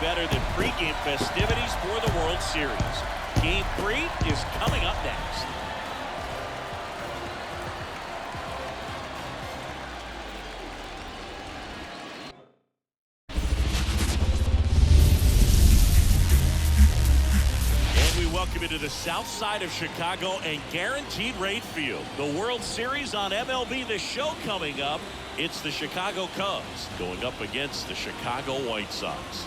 better than pregame festivities for the World Series. Game 3 is coming up next. Welcome into the south side of Chicago and Guaranteed Rate Field. The World Series on MLB The Show coming up. It's the Chicago Cubs going up against the Chicago White Sox.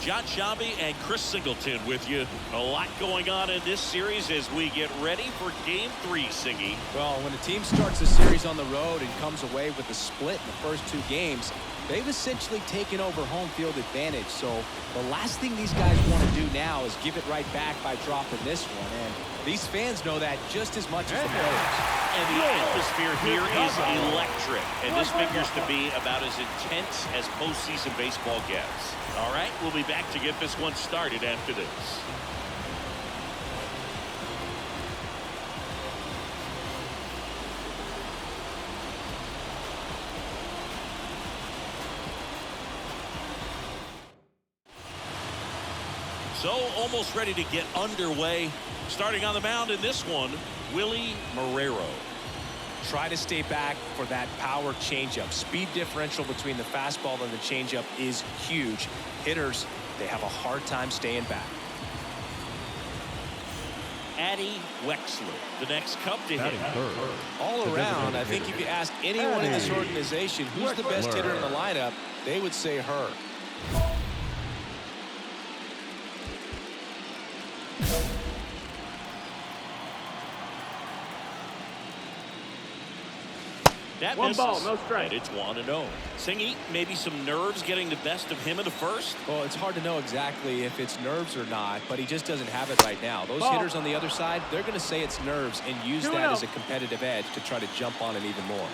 John Sciambi and Chris Singleton with you. A lot going on in this series as we get ready for Game 3, Siggy. Well, when a team starts a series on the road and comes away with a split in the first 2 games, they've essentially taken over home field advantage. So the last thing these guys want to do now is give it right back by dropping this one. And these fans know that just as much as the players. And the atmosphere here is electric. And this figures to be about as intense as postseason baseball gets. All right, we'll be back to get this one started after this. So almost ready to get underway. Starting on the mound in this one, Willie Marrero. Try to stay back for that power changeup. Speed differential between the fastball and the changeup is huge. Hitters, they have a hard time staying back. Addy Wexler, the next Cub to hit. All around, I think if you ask anyone in this organization who's the best hitter in the lineup, they would say her. That One misses. ball, no strike. And it's 1-0. Singy, maybe some nerves getting the best of him in the first. Well, it's hard to know exactly if it's nerves or not, but he just doesn't have it right now. Those hitters on the other side, they're going to say it's nerves and use that as a competitive edge to try to jump on it even more.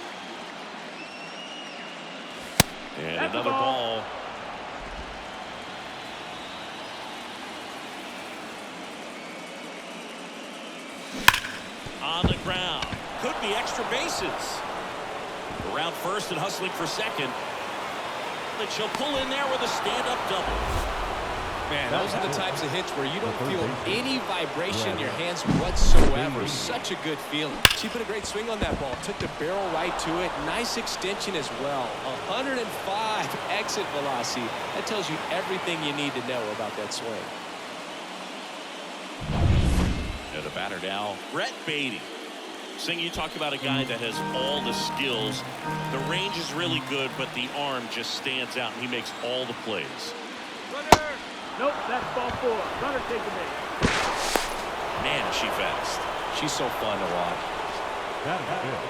And that's another ball. On the ground. Could be extra bases. Around first and hustling for second. But she'll pull in there with a stand-up double. Man, those are the types of hits where you don't feel any vibration in your hands whatsoever. Such a good feeling. She put a great swing on that ball. Took the barrel right to it. Nice extension as well. 105 exit velocity. That tells you everything you need to know about that swing. And the batter now, Brett Beatty. Sing, you talk about a guy that has all the skills. The range is really good, but the arm just stands out, and he makes all the plays. Runner! Nope, that's ball 4. Runner taking it. Man, is she fast. She's so fun to watch. That is good.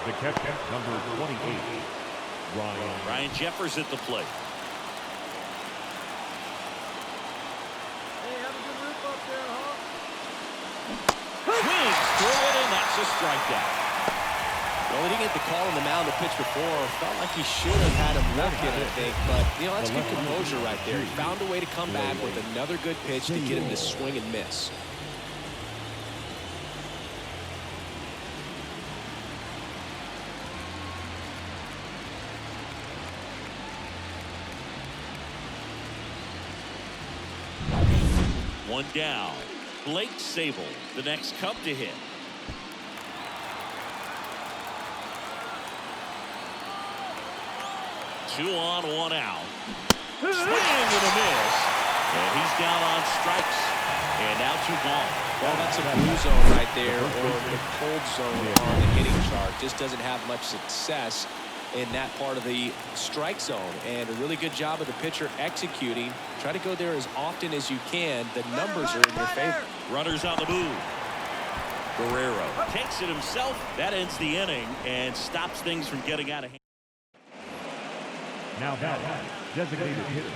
The catcher, number 28, Ryan Jeffers at the plate. Hey, have a good roof up there, huh? Swings through it, and that's a strikeout. Well, he didn't get the call on the mound to pitch before. Felt like he should have had him look it, I think. But, you know, that's good composure right there. He found a way to come back with another good pitch to get him to swing and miss. One down. Blake Sable, the next Cub to hit. Two on, one out. Swing and a miss. And he's down on strikes. And now 2 gone. Well, that's a blue zone right there, or the cold zone on the hitting chart. Just doesn't have much success in that part of the strike zone. And a really good job of the pitcher executing. Try to go there as often as you can. The numbers are in your favor. Runners on the move. Guerrero takes it himself. That ends the inning and stops things from getting out of hand. Now that designated hitter,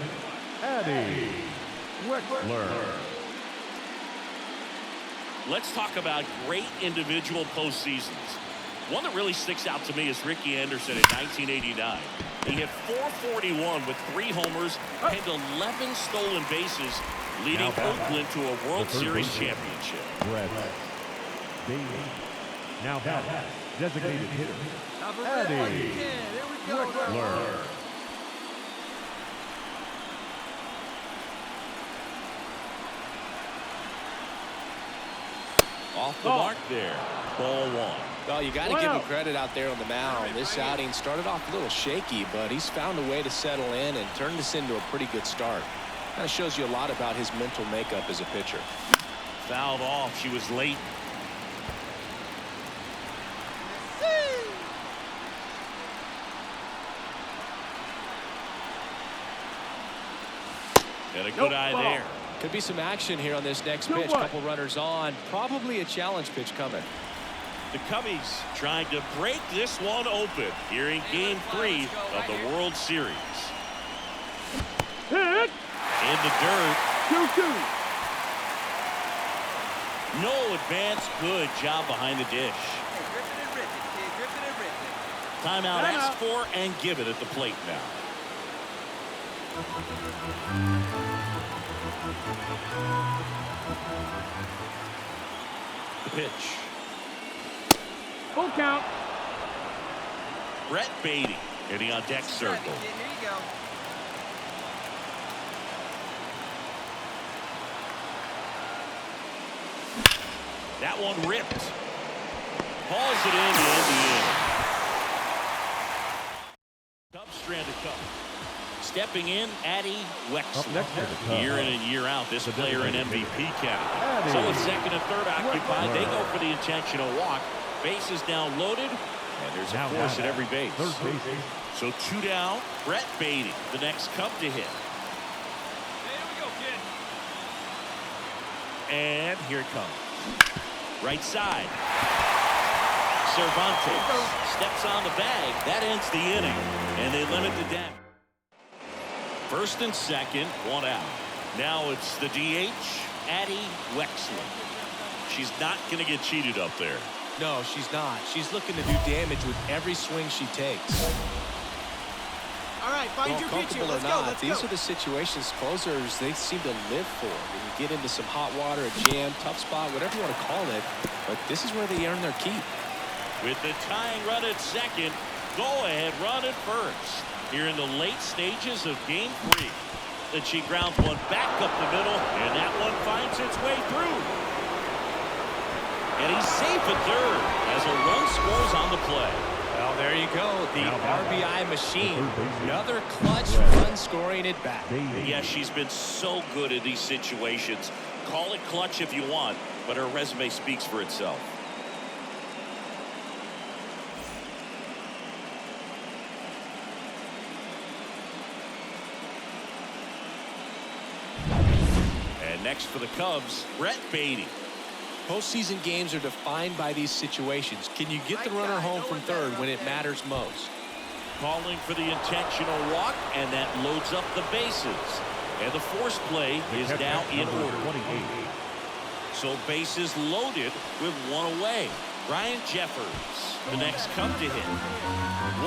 Addy Wexler. Let's talk about great individual postseasons. One that really sticks out to me is Ricky Anderson in 1989. He hit .441 with 3 homers and 11 stolen bases, leading Oakland to a World Series championship. Now that designated hitter, Addy Wexler. Off the mark there. Ball one. Well, you got to give him credit out there on the mound. This outing started off a little shaky, but he's found a way to settle in and turn this into a pretty good start. Kind of shows you a lot about his mental makeup as a pitcher. Fouled off. She was late. Got a good eye there. Could be some action here on this next pitch. Couple runners on. Probably a challenge pitch coming. The Cubbies trying to break this one open here in Game 3 of the World Series. Hit. In the dirt. 2-2. No advance. Good job behind the dish. Timeout asked for and given at the plate now. The pitch. Full count. Brett Beatty hitting on deck circle. Here you go. That one ripped. Hauls it in to end the inning. Cubs stranded Cub. Stepping in, Addie Wexler. Year in and year out, this player in MVP count. So with second and third occupied, they go for the intentional walk. Bases now loaded, and there's a force at every base. So 2 down. Brett Beatty, the next Cub to hit. Here we go, kid. And here it comes. Right side. Cervantes steps on the bag. That ends the inning, and they limit the damage. First and second, 1 out. Now it's the DH, Addie Wexler. She's not going to get cheated up there. No, she's not. She's looking to do damage with every swing she takes. All right, find your pitcher. Comfortable or not, these are the situations closers they seem to live for. When you get into some hot water, a jam, tough spot, whatever you want to call it, but this is where they earn their keep. With the tying run at second, go-ahead run at first. Here in the late stages of Game 3. Then she grounds one back up the middle, and that one finds its way through. And he's safe at third as a run scores on the play. Well, there you go. The RBI machine. Another clutch run scoring at bat. Yeah, she's been so good in these situations. Call it clutch if you want, but her resume speaks for itself. And next for the Cubs, Brett Beatty. Postseason games are defined by these situations. Can you get the runner home from third when it matters most? Calling for the intentional walk, and that loads up the bases. And the force play is now in order. So bases loaded with one away. Ryan Jeffers, the next Cub to hit.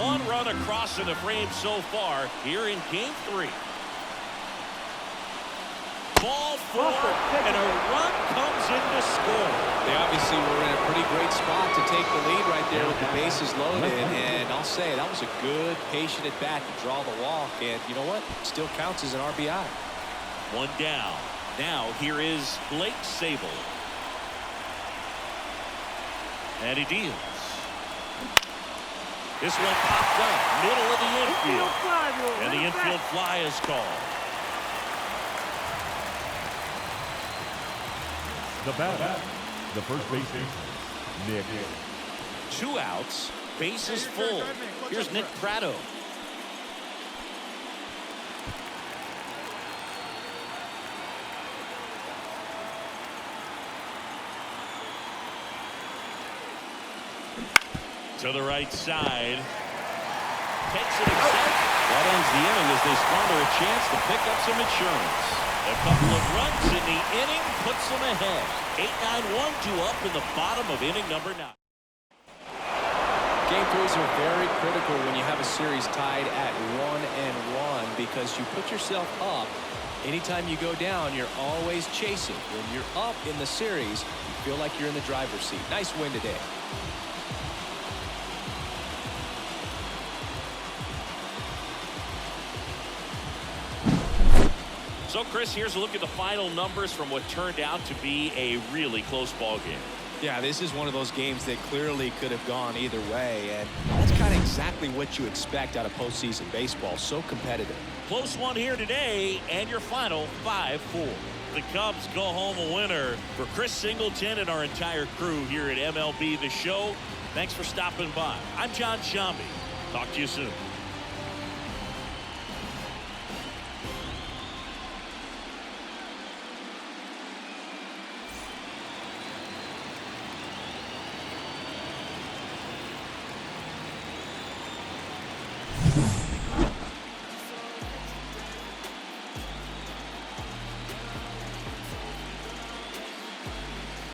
One run across in the frame so far here in Game 3. Ball 4, and a run comes in to score. They obviously were in a pretty great spot to take the lead right there with the bases loaded. And I'll say that was a good, patient at bat to draw the walk. And you know what? Still counts as an RBI. 1 down. Now here is Blake Sable. And he deals. This one popped up, middle of the infield. And the infield fly is called. The batter, the first baseman, Nick. 2 outs, bases full. Here's Nick Pratto. To the right side. Takes it himself. That ends the inning as they squander a chance to pick up some insurance. A couple of runs in the inning puts them ahead. 8-9-1-2 up in the bottom of inning number 9. Game 3s are very critical when you have a series tied at 1-1 because you put yourself up. Anytime you go down, you're always chasing. When you're up in the series, you feel like you're in the driver's seat. Nice win today. So, Chris, here's a look at the final numbers from what turned out to be a really close ball game. Yeah, this is one of those games that clearly could have gone either way, and that's kind of exactly what you expect out of postseason baseball. So competitive. Close one here today, and your final 5-4. The Cubs go home a winner. For Chris Singleton and our entire crew here at MLB The Show, thanks for stopping by. I'm John Shambi. Talk to you soon.